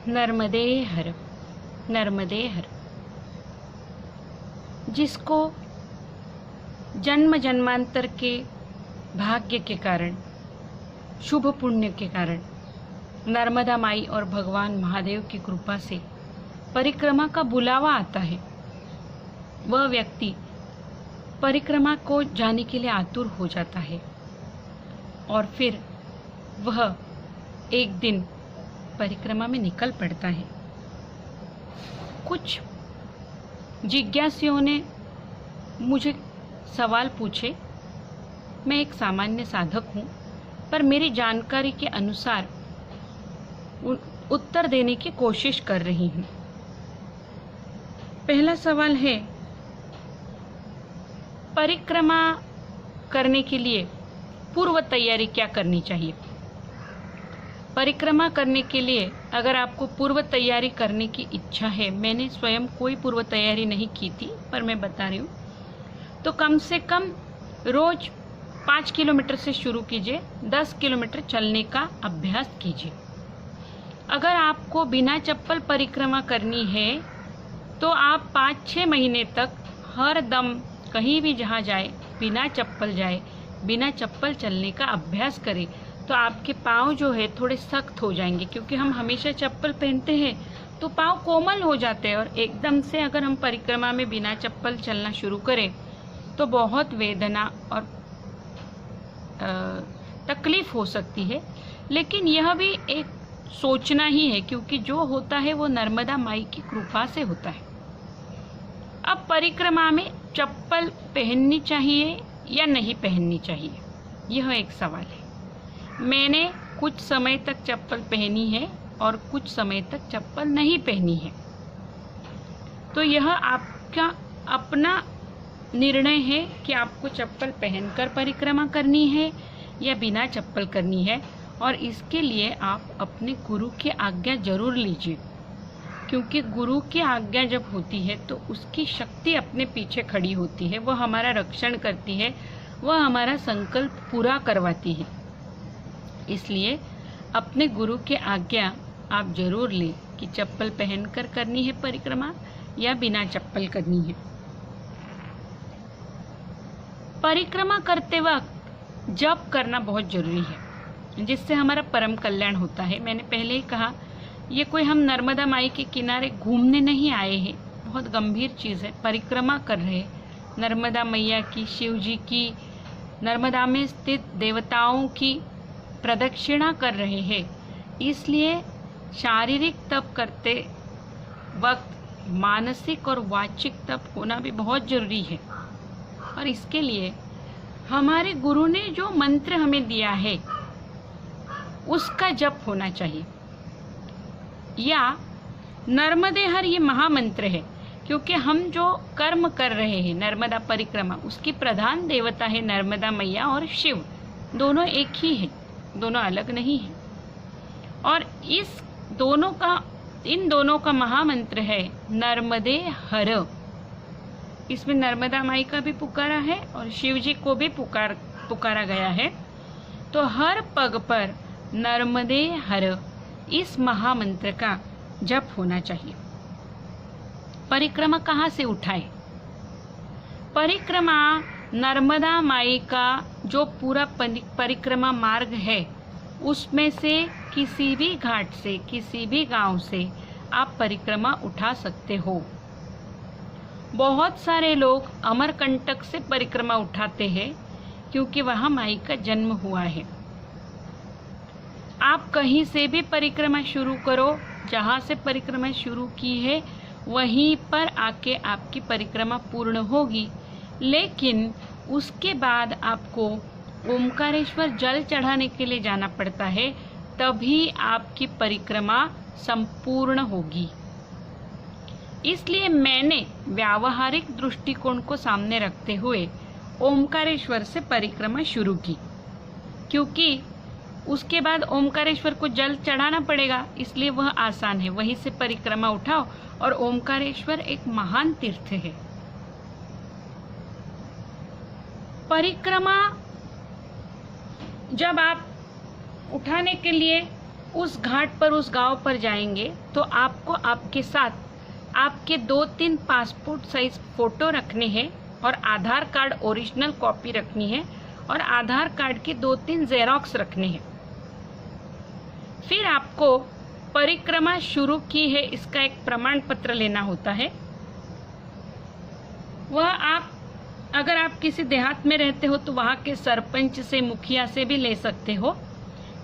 नर्मदे हर, नर्मदे हर। जिसको जन्म जन्मांतर के भाग्य के कारण, शुभ पुण्य के कारण नर्मदा माई और भगवान महादेव की कृपा से परिक्रमा का बुलावा आता है, वह व्यक्ति परिक्रमा को जाने के लिए आतुर हो जाता है और फिर वह एक दिन परिक्रमा में निकल पड़ता है। कुछ जिज्ञासुओं ने मुझे सवाल पूछे। मैं एक सामान्य साधक हूँ, पर मेरी जानकारी के अनुसार उत्तर देने की कोशिश कर रही हूँ। पहला सवाल है, परिक्रमा करने के लिए पूर्व तैयारी क्या करनी चाहिए? परिक्रमा करने के लिए अगर आपको पूर्व तैयारी करने की इच्छा है, मैंने स्वयं कोई पूर्व तैयारी नहीं की थी, पर मैं बता रही हूँ, तो कम से कम रोज 5 किलोमीटर से शुरू कीजिए, 10 किलोमीटर चलने का अभ्यास कीजिए। अगर आपको बिना चप्पल परिक्रमा करनी है तो आप 5-6 महीने तक हर दम कहीं भी जहाँ जाए बिना चप्पल जाए, बिना चप्पल चलने का अभ्यास करें, तो आपके पाँव जो है थोड़े सख्त हो जाएंगे, क्योंकि हम हमेशा चप्पल पहनते हैं तो पाँव कोमल हो जाते हैं। और एकदम से अगर हम परिक्रमा में बिना चप्पल चलना शुरू करें तो बहुत वेदना और तकलीफ हो सकती है। लेकिन यह भी एक सोचना ही है, क्योंकि जो होता है वो नर्मदा माई की कृपा से होता है। अब परिक्रमा में चप्पल पहननी चाहिए या नहीं पहननी चाहिए, यह एक सवाल है। मैंने कुछ समय तक चप्पल पहनी है और कुछ समय तक चप्पल नहीं पहनी है, तो यह आपका अपना निर्णय है कि आपको चप्पल पहनकर परिक्रमा करनी है या बिना चप्पल करनी है। और इसके लिए आप अपने गुरु की आज्ञा जरूर लीजिए, क्योंकि गुरु की आज्ञा जब होती है तो उसकी शक्ति अपने पीछे खड़ी होती है, वह हमारा रक्षण करती है, वह हमारा संकल्प पूरा करवाती है। इसलिए अपने गुरु की आज्ञा आप जरूर लें कि चप्पल पहनकर करनी है परिक्रमा या बिना चप्पल करनी है। परिक्रमा करते वक्त जप करना बहुत जरूरी है, जिससे हमारा परम कल्याण होता है। मैंने पहले ही कहा, ये कोई हम नर्मदा माई के किनारे घूमने नहीं आए हैं, बहुत गंभीर चीज़ है। परिक्रमा कर रहे हैं नर्मदा मैया की, शिव जी की, नर्मदा में स्थित देवताओं की प्रदक्षिणा कर रहे हैं। इसलिए शारीरिक तप करते वक्त मानसिक और वाचिक तप होना भी बहुत जरूरी है। और इसके लिए हमारे गुरु ने जो मंत्र हमें दिया है उसका जप होना चाहिए, या नर्मदे हर ये महामंत्र है, क्योंकि हम जो कर्म कर रहे हैं नर्मदा परिक्रमा, उसकी प्रधान देवता है नर्मदा मैया और शिव, दोनों एक ही है, दोनों अलग नहीं है। और इन दोनों का महामंत्र है नर्मदे हर। इसमें नर्मदा माई का भी पुकारा है और शिव जी को भी पुकारा गया है। तो हर पग पर नर्मदे हर इस महामंत्र का जप होना चाहिए। परिक्रमा कहाँ से उठाए? परिक्रमा नर्मदा माई का जो पूरा परिक्रमा मार्ग है, उसमें से किसी भी घाट से, किसी भी गांव से आप परिक्रमा उठा सकते हो। बहुत सारे लोग अमरकंटक से परिक्रमा उठाते हैं, क्योंकि वहाँ माई का जन्म हुआ है। आप कहीं से भी परिक्रमा शुरू करो, जहाँ से परिक्रमा शुरू की है वहीं पर आके आपकी परिक्रमा पूर्ण होगी। लेकिन उसके बाद आपको ओमकारेश्वर जल चढ़ाने के लिए जाना पड़ता है, तभी आपकी परिक्रमा संपूर्ण होगी। इसलिए मैंने व्यावहारिक दृष्टिकोण को सामने रखते हुए ओमकारेश्वर से परिक्रमा शुरू की, क्योंकि उसके बाद ओमकारेश्वर को जल चढ़ाना पड़ेगा, इसलिए वह आसान है। वहीं से परिक्रमा उठाओ, और ओमकारेश्वर एक महान तीर्थ है। परिक्रमा जब आप उठाने के लिए उस घाट पर, उस गांव पर जाएंगे तो आपको आपके साथ आपके 2-3 पासपोर्ट साइज फ़ोटो रखने हैं और आधार कार्ड ओरिजिनल कॉपी रखनी है और आधार कार्ड के 2-3 जेरॉक्स रखने हैं। फिर आपको परिक्रमा शुरू की है इसका एक प्रमाण पत्र लेना होता है। वह आप, अगर आप किसी देहात में रहते हो तो वहाँ के सरपंच से, मुखिया से भी ले सकते हो,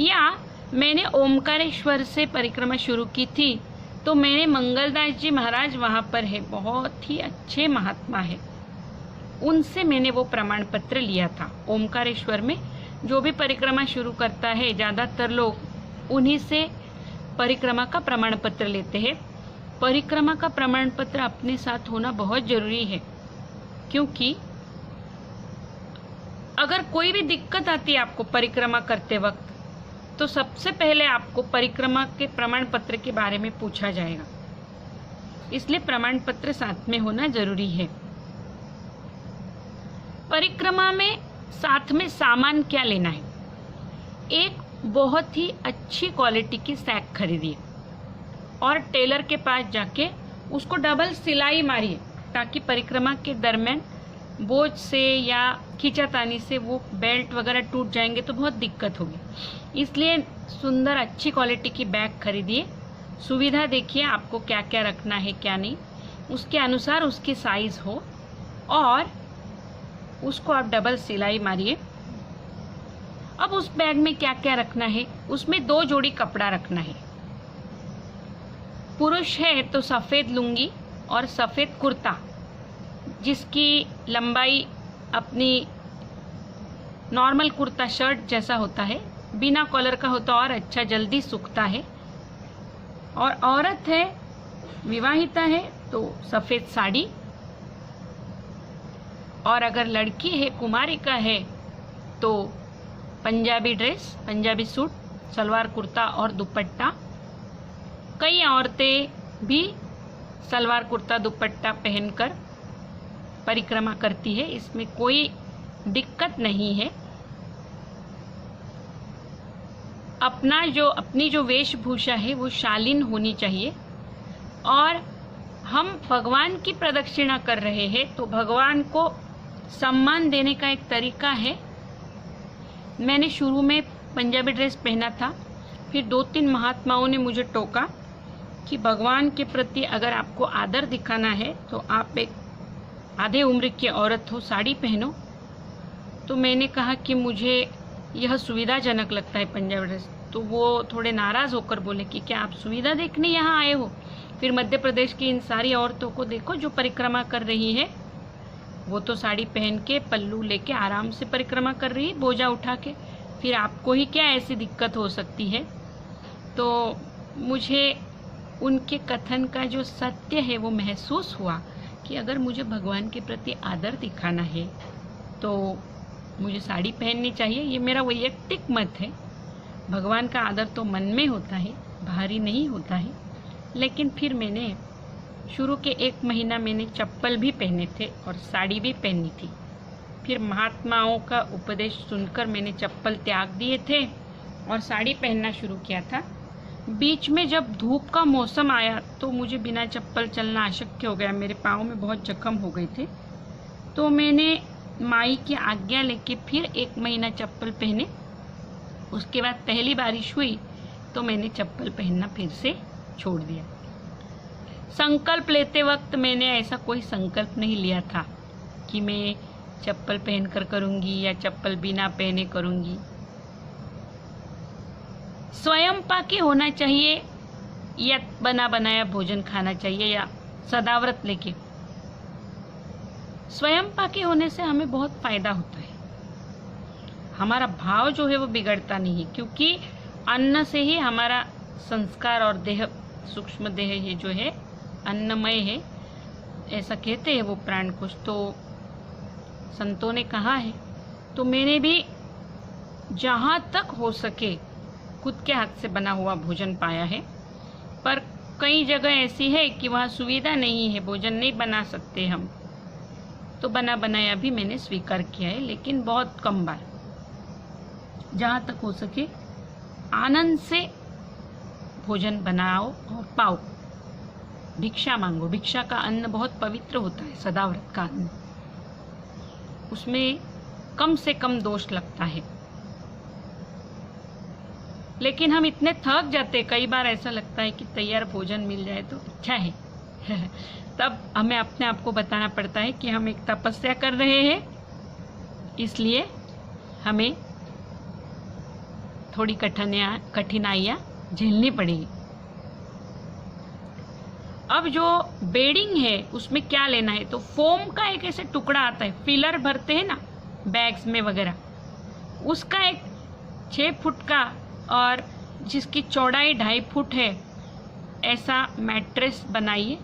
या मैंने ओमकारेश्वर से परिक्रमा शुरू की थी तो मैंने मंगलदास जी महाराज वहाँ पर है, बहुत ही अच्छे महात्मा है, उनसे मैंने वो प्रमाण पत्र लिया था। ओमकारेश्वर में जो भी परिक्रमा शुरू करता है ज़्यादातर लोग उन्हीं से परिक्रमा का प्रमाण पत्र लेते हैं। परिक्रमा का प्रमाण पत्र अपने साथ होना बहुत ज़रूरी है, क्योंकि अगर कोई भी दिक्कत आती है आपको परिक्रमा करते वक्त तो सबसे पहले आपको परिक्रमा के प्रमाण पत्र के बारे में पूछा जाएगा, इसलिए प्रमाण पत्र साथ में होना जरूरी है। परिक्रमा में साथ में सामान क्या लेना है? एक बहुत ही अच्छी क्वालिटी की सैक खरीदिए और टेलर के पास जाके उसको डबल सिलाई मारिए, ताकि परिक्रमा के दरमियान बोझ से या खींचातानी से वो बेल्ट वगैरह टूट जाएंगे तो बहुत दिक्कत होगी। इसलिए सुंदर अच्छी क्वालिटी की बैग खरीदिए। सुविधा देखिए आपको क्या क्या रखना है क्या नहीं, उसके अनुसार उसकी साइज़ हो और उसको आप डबल सिलाई मारिए। अब उस बैग में क्या क्या रखना है? उसमें 2 जोड़ी कपड़ा रखना है। पुरुष है तो सफ़ेद लुंगी और सफ़ेद कुर्ता, जिसकी लंबाई अपनी नॉर्मल कुर्ता शर्ट जैसा होता है, बिना कॉलर का होता और अच्छा, जल्दी सूखता है। और औरत है, विवाहिता है तो सफ़ेद साड़ी, और अगर लड़की है, कुमारिका है तो पंजाबी ड्रेस, पंजाबी सूट, सलवार कुर्ता और दुपट्टा। कई औरतें भी सलवार कुर्ता दुपट्टा पहनकर परिक्रमा करती है, इसमें कोई दिक्कत नहीं है। अपनी जो वेशभूषा है वो शालीन होनी चाहिए। और हम भगवान की प्रदक्षिणा कर रहे हैं तो भगवान को सम्मान देने का एक तरीका है। मैंने शुरू में पंजाबी ड्रेस पहना था, फिर 2-3 महात्माओं ने मुझे टोका कि भगवान के प्रति अगर आपको आदर दिखाना है तो आप एक आधे उम्र की औरत हो, साड़ी पहनो। तो मैंने कहा कि मुझे यह सुविधाजनक लगता है पंजाबी ड्रेस। तो वो थोड़े नाराज़ होकर बोले कि क्या आप सुविधा देखने यहाँ आए हो? फिर मध्य प्रदेश की इन सारी औरतों को देखो जो परिक्रमा कर रही है, वो तो साड़ी पहन के पल्लू लेके आराम से परिक्रमा कर रही है, बोझा उठा के। फिर आपको ही क्या ऐसी दिक्कत हो सकती है? तो मुझे उनके कथन का जो सत्य है वो महसूस हुआ कि अगर मुझे भगवान के प्रति आदर दिखाना है तो मुझे साड़ी पहननी चाहिए। ये मेरा वैयक्तिक मत है। भगवान का आदर तो मन में होता है, बाहरी नहीं होता है। लेकिन फिर मैंने शुरू के 1 महीना मैंने चप्पल भी पहने थे और साड़ी भी पहनी थी। फिर महात्माओं का उपदेश सुनकर मैंने चप्पल त्याग दिए थे और साड़ी पहनना शुरू किया था। बीच में जब धूप का मौसम आया तो मुझे बिना चप्पल चलना अशक्य हो गया, मेरे पाँव में बहुत जख्म हो गए थे। तो मैंने माई की आज्ञा लेके फिर 1 महीना चप्पल पहने। उसके बाद पहली बारिश हुई तो मैंने चप्पल पहनना फिर से छोड़ दिया। संकल्प लेते वक्त मैंने ऐसा कोई संकल्प नहीं लिया था कि मैं चप्पल पहनकर करूँगी या चप्पल बिना पहने करूँगी। स्वयं पाकी होना चाहिए या बना बनाया भोजन खाना चाहिए या सदाव्रत लेके। स्वयं पाकी होने से हमें बहुत फायदा होता है। हमारा भाव जो है वो बिगड़ता नहीं है, क्योंकि अन्न से ही हमारा संस्कार और देह, सूक्ष्म देह ये जो है अन्नमय है, ऐसा कहते हैं वो प्राण कुछ तो संतों ने कहा है। तो मैंने भी जहाँ तक हो सके खुद के हाथ से बना हुआ भोजन पाया है। पर कई जगह ऐसी है कि वहाँ सुविधा नहीं है, भोजन नहीं बना सकते हम, तो बना बनाया भी मैंने स्वीकार किया है, लेकिन बहुत कम बार। जहाँ तक हो सके आनंद से भोजन बनाओ और पाओ। भिक्षा मांगो। भिक्षा का अन्न बहुत पवित्र होता है, सदाव्रत का अन्न, उसमें कम से कम दोष लगता है। लेकिन हम इतने थक जाते, कई बार ऐसा लगता है कि तैयार भोजन मिल जाए तो अच्छा है तब हमें अपने आप को बताना पड़ता है कि हम एक तपस्या कर रहे हैं, इसलिए हमें थोड़ी कठिनाइयाँ झेलनी पड़ेगी। अब जो बेडिंग है उसमें क्या लेना है, तो फोम का एक ऐसे टुकड़ा आता है, फिलर भरते हैं ना बैग्स में वगैरह, उसका एक 6 फुट का और जिसकी चौड़ाई 2.5 फुट है ऐसा मैट्रेस बनाइए।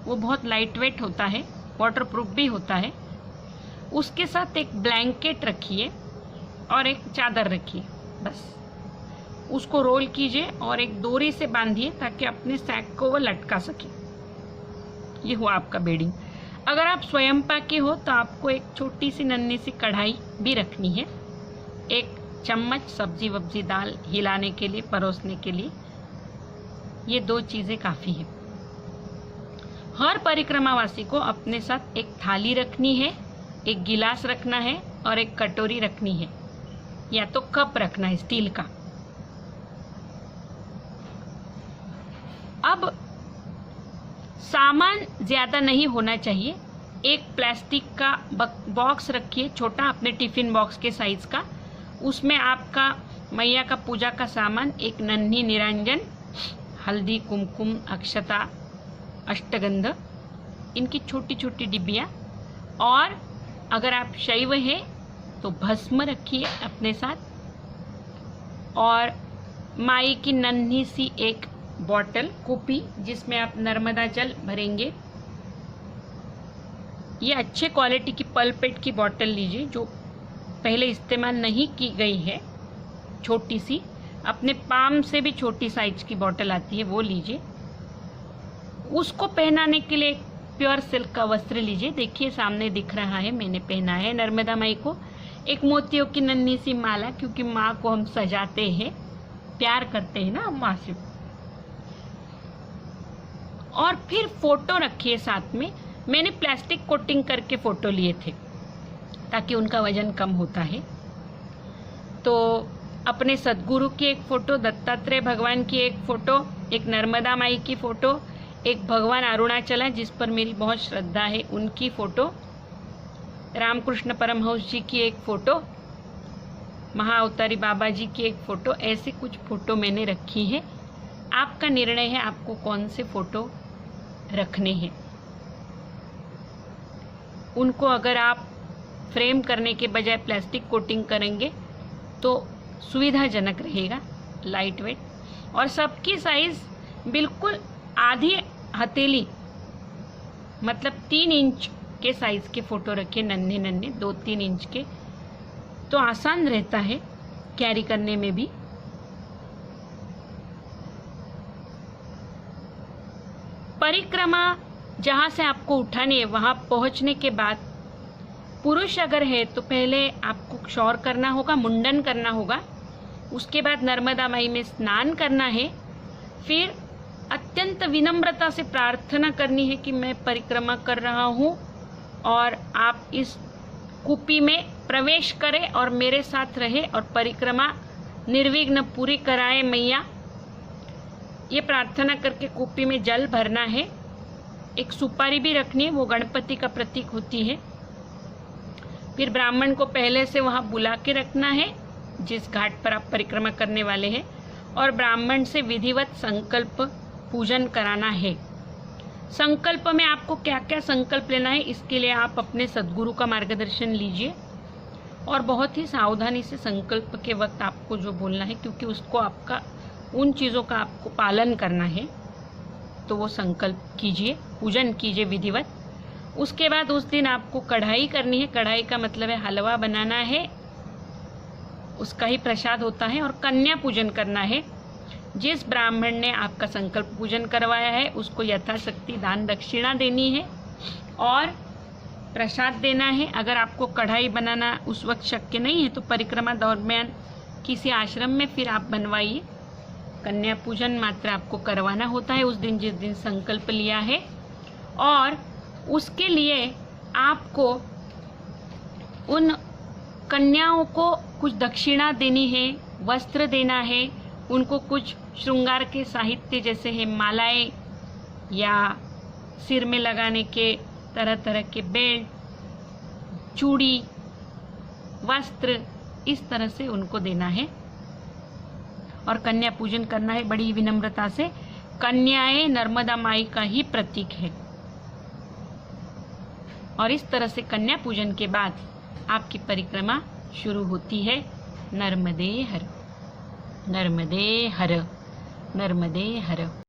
वो बहुत लाइट वेट होता है, वाटरप्रूफ भी होता है। उसके साथ एक ब्लैंकेट रखिए और एक चादर रखिए, बस उसको रोल कीजिए और एक डोरी से बांधिए ताकि अपने सैक को वो लटका सके। ये हुआ आपका बेडिंग। अगर आप स्वयं पाके हो तो आपको एक छोटी सी नन्ही सी कढ़ाई भी रखनी है, एक चम्मच सब्जी वब्जी दाल हिलाने के लिए, परोसने के लिए। ये 2 चीज़ें काफ़ी हैं। हर परिक्रमावासी को अपने साथ एक थाली रखनी है, एक गिलास रखना है और एक कटोरी रखनी है, या तो कप रखना है स्टील का। अब सामान ज़्यादा नहीं होना चाहिए। एक प्लास्टिक का बॉक्स रखिए, छोटा, अपने टिफ़िन बॉक्स के साइज़ का। उसमें आपका मैया का पूजा का सामान, एक नन्ही निरंजन, हल्दी, कुमकुम, अक्षता, अष्टगंध, इनकी छोटी छोटी डिब्बियाँ। और अगर आप शैव हैं तो भस्म रखिए अपने साथ, और माई की नन्ही सी एक बॉटल, कुपी, जिसमें आप नर्मदा जल भरेंगे। ये अच्छे क्वालिटी की पल्पेट की बॉटल लीजिए जो पहले इस्तेमाल नहीं की गई है, छोटी सी, अपने पाम से भी छोटी साइज की बॉटल आती है, वो लीजिए। उसको पहनाने के लिए प्योर सिल्क का वस्त्र लीजिए। देखिए सामने दिख रहा है, मैंने पहना है नर्मदा माई को एक मोतियों की नन्ही सी माला, क्योंकि माँ को हम सजाते हैं, प्यार करते हैं ना माँ से। और फिर फोटो रखिए साथ में। मैंने प्लास्टिक कोटिंग करके फ़ोटो लिए थे ताकि उनका वजन कम होता है। तो अपने सद्गुरु की एक फ़ोटो, दत्तात्रेय भगवान की एक फ़ोटो, एक नर्मदा माई की फ़ोटो, एक भगवान अरुणाचला जिस पर मेरी बहुत श्रद्धा है उनकी फ़ोटो, रामकृष्ण परमहंस जी की एक फ़ोटो, महाअवतारी बाबा जी की एक फ़ोटो, ऐसे कुछ फ़ोटो मैंने रखी है। आपका निर्णय है आपको कौन से फ़ोटो रखने हैं। उनको अगर आप फ्रेम करने के बजाय प्लास्टिक कोटिंग करेंगे तो सुविधाजनक रहेगा, लाइट वेट। और सबकी साइज़ बिल्कुल आधी हथेली, मतलब 3 इंच के साइज़ के फ़ोटो रखिए, नन्हे नन्हे 2-3 इंच के, तो आसान रहता है कैरी करने में भी। परिक्रमा जहाँ से आपको उठानी है वहाँ पहुँचने के बाद पुरुष अगर है तो पहले आपको क्षौर करना होगा, मुंडन करना होगा। उसके बाद नर्मदा माई में स्नान करना है। फिर अत्यंत विनम्रता से प्रार्थना करनी है कि मैं परिक्रमा कर रहा हूँ और आप इस कूपी में प्रवेश करें और मेरे साथ रहे और परिक्रमा निर्विघ्न पूरी कराए मैया। ये प्रार्थना करके कूपी में जल भरना है। एक सुपारी भी रखनी है, वो गणपति का प्रतीक होती है। फिर ब्राह्मण को पहले से वहाँ बुला के रखना है जिस घाट पर आप परिक्रमा करने वाले हैं, और ब्राह्मण से विधिवत संकल्प पूजन कराना है। संकल्प में आपको क्या क्या संकल्प लेना है इसके लिए आप अपने सद्गुरु का मार्गदर्शन लीजिए, और बहुत ही सावधानी से संकल्प के वक्त आपको जो बोलना है, क्योंकि उसको आपका उन चीज़ों का आपको पालन करना है। तो वो संकल्प कीजिए, पूजन कीजिए विधिवत। उसके बाद उस दिन आपको कढ़ाई करनी है। कढ़ाई का मतलब है हलवा बनाना है, उसका ही प्रसाद होता है। और कन्या पूजन करना है। जिस ब्राह्मण ने आपका संकल्प पूजन करवाया है उसको यथाशक्ति दान दक्षिणा देनी है और प्रसाद देना है। अगर आपको कढ़ाई बनाना उस वक्त शक्य नहीं है तो परिक्रमा दरमियान किसी आश्रम में फिर आप बनवाइए। कन्या पूजन मात्र आपको करवाना होता है उस दिन जिस दिन संकल्प लिया है, और उसके लिए आपको उन कन्याओं को कुछ दक्षिणा देनी है, वस्त्र देना है, उनको कुछ श्रृंगार के साहित्य जैसे है मालाएं या सिर में लगाने के तरह तरह के बेल्ट, चूड़ी, वस्त्र, इस तरह से उनको देना है और कन्या पूजन करना है बड़ी विनम्रता से। कन्याएं नर्मदा माई का ही प्रतीक है और इस तरह से कन्या पूजन के बाद आपकी परिक्रमा शुरू होती है। नर्मदे हर, नर्मदे हर, नर्मदे हर।